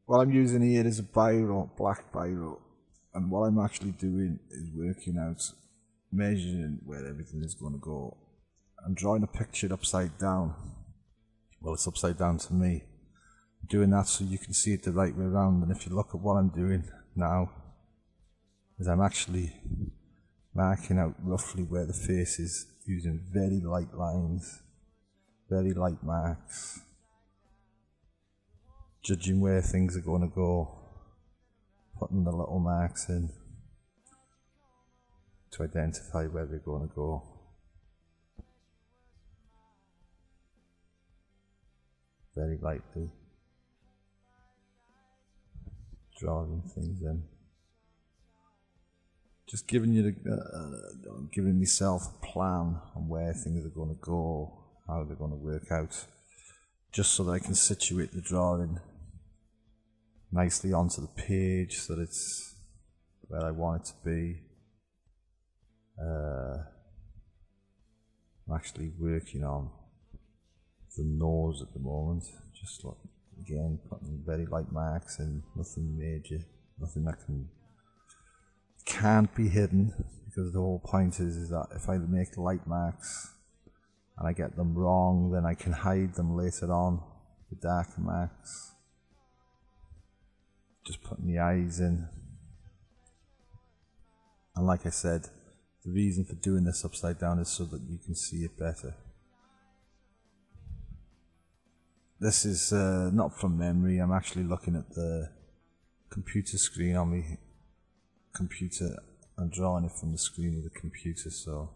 what I'm using here is a biro, black biro, and what I'm actually doing is working out, measuring where everything is going to go. I'm drawing a picture upside down. Well, it's upside down to me. I'm doing that so you can see it the right way around, and if you look at what I'm doing now, is I'm actually marking out roughly where the face is using very light lines, very light marks, judging where things are going to go, putting the little marks in to identify where they're going to go. Very lightly drawing things in. Just giving you giving myself a plan on where things are going to go, how they're going to work out, just so that I can situate the drawing nicely onto the page so that it's where I want it to be. I'm actually working on the nose at the moment, just like, again, putting very light marks in, nothing major, nothing that can't be hidden, because the whole point is that if I make light marks and I get them wrong, then I can hide them later on with darker marks. Just putting the eyes in. And like I said, the reason for doing this upside down is so that you can see it better. This is not from memory. I'm actually looking at the computer screen on my computer and drawing it from the screen of the computer, so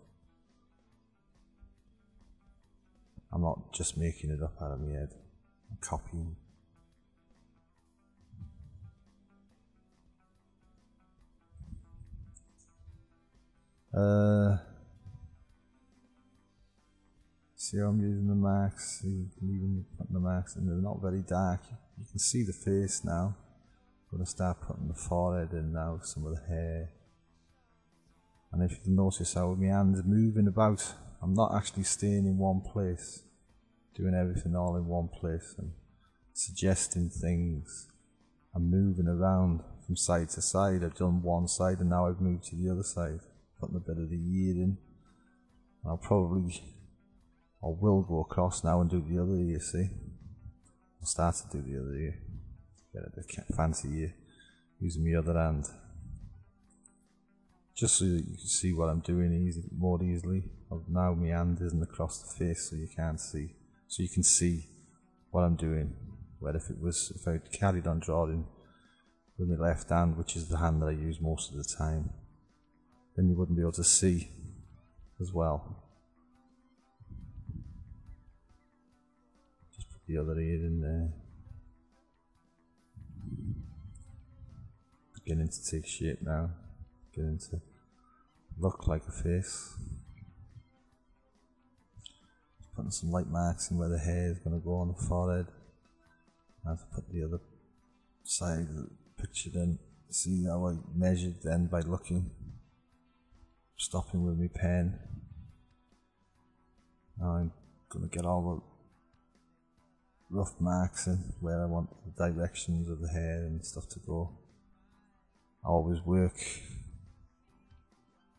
I'm not just making it up out of my head. I'm copying. See how I'm using the marks, even putting the marks in, they're not very dark. You can see the face now. I'm going to start putting the forehead in now, some of the hair. And if you notice how my hand is moving about, I'm not actually staying in one place, doing everything all in one place and suggesting things. I'm moving around from side to side. I've done one side and now I've moved to the other side, putting a bit of the ear in. I will go across now and do the other ear, see? I'll start to do the other ear. Get a bit fancy here, using my other hand. Just so that you can see what I'm doing more easily. Now my hand isn't across the face, so you can't see. So you can see what I'm doing. Where if I carried on drawing with my left hand, which is the hand that I use most of the time, then you wouldn't be able to see as well. Just put the other ear in there. Beginning to take shape now, beginning to look like a face. Just putting some light marks in where the hair is going to go on the forehead. I have to put the other side of the picture in. See how I measured then by looking, stopping with my pen. Now I'm going to get all the rough marks in where I want the directions of the hair and stuff to go. I always have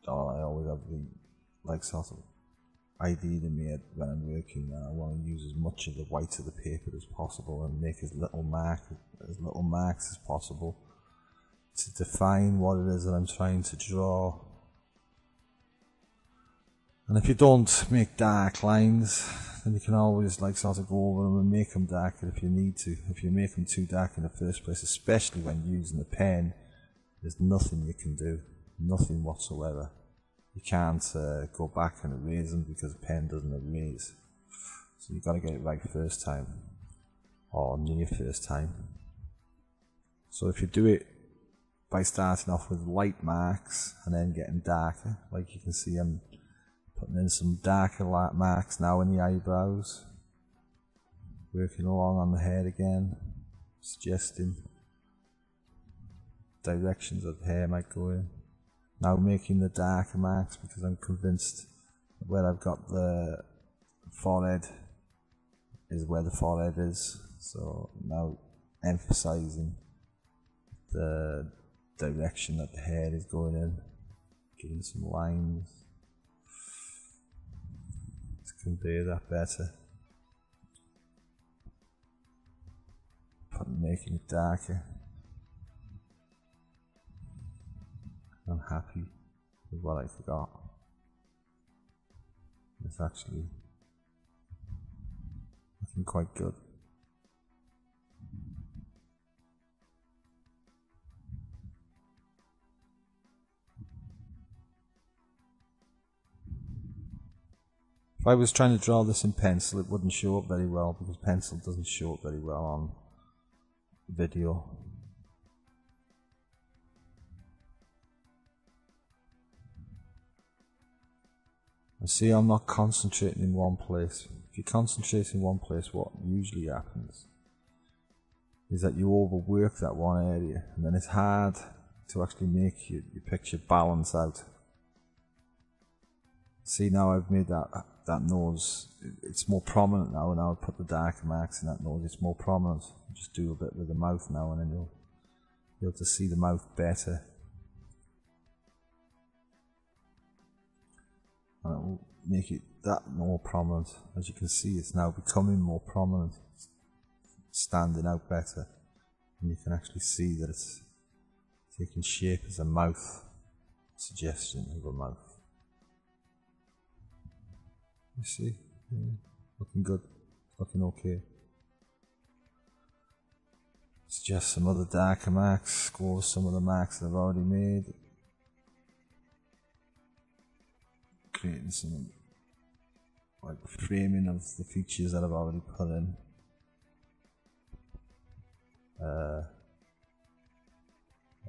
the sort of idea in my head when I'm working that I want to use as much of the white of the paper as possible and make as little marks as possible to define what it is that I'm trying to draw. And if you don't make dark lines, then you can always sort of go over them and make them darker if you need to. If you make them too dark in the first place, especially when using the pen, there's nothing you can do, nothing whatsoever. You can't go back and erase them because the pen doesn't erase. So you've got to get it right first time, or near first time. So if you do it by starting off with light marks and then getting darker, like you can see I'm putting in some darker light marks now in the eyebrows, working along on the head again, suggesting directions of the hair might go in. Now making the darker marks because I'm convinced that where I've got the forehead is where the forehead is. So now emphasizing the direction that the head is going in, giving some lines to convey that better, making it darker. I'm happy with what I got. It's actually looking quite good. If I was trying to draw this in pencil, it wouldn't show up very well because pencil doesn't show up very well on video. And see, I'm not concentrating in one place. If you concentrate in one place, what usually happens is that you overwork that one area, and then it's hard to actually make your picture balance out. See, now I've made that nose, it's more prominent now, and I'll put the darker marks in that nose, it's more prominent. Just do a bit with the mouth now, and then you'll be able to see the mouth better. And it will make it that more prominent. As you can see, it's now becoming more prominent, standing out better, and you can actually see that it's taking shape as a mouth, suggestion of a mouth. You see? Yeah. Looking good, looking okay. Suggest some other darker marks, go over some of the marks that I've already made. Creating some like framing of the features that I've already put in.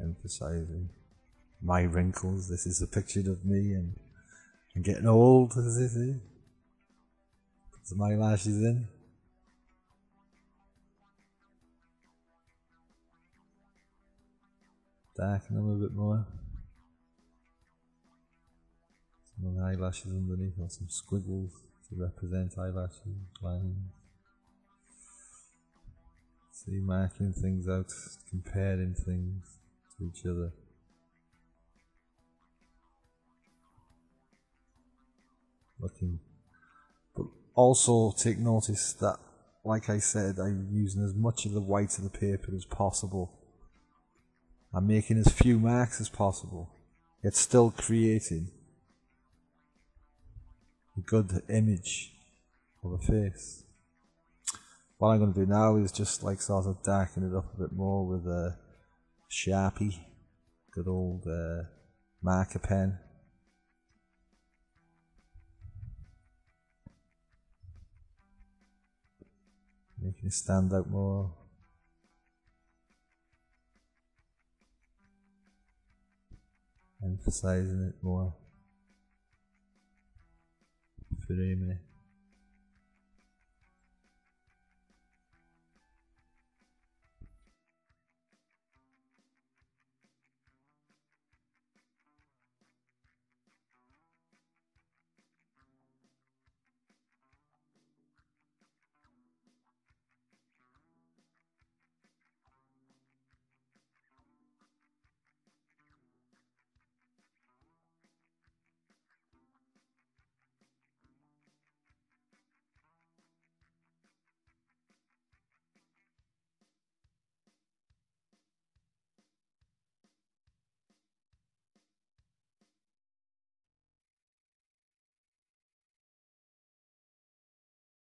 Emphasizing my wrinkles. This is a picture of me and I'm getting old, as they say. Put some eyelashes in. Darken them a bit more. Some eyelashes underneath, or some squiggles to represent eyelashes, lines. See, marking things out, comparing things to each other. Looking, but also take notice that, like I said, I'm using as much of the white of the paper as possible. I'm making as few marks as possible, yet still creating a good image of a face. What I'm going to do now is just like sort of darken it up a bit more with a Sharpie, good old marker pen. Making it stand out more. Emphasizing it more. Framing it.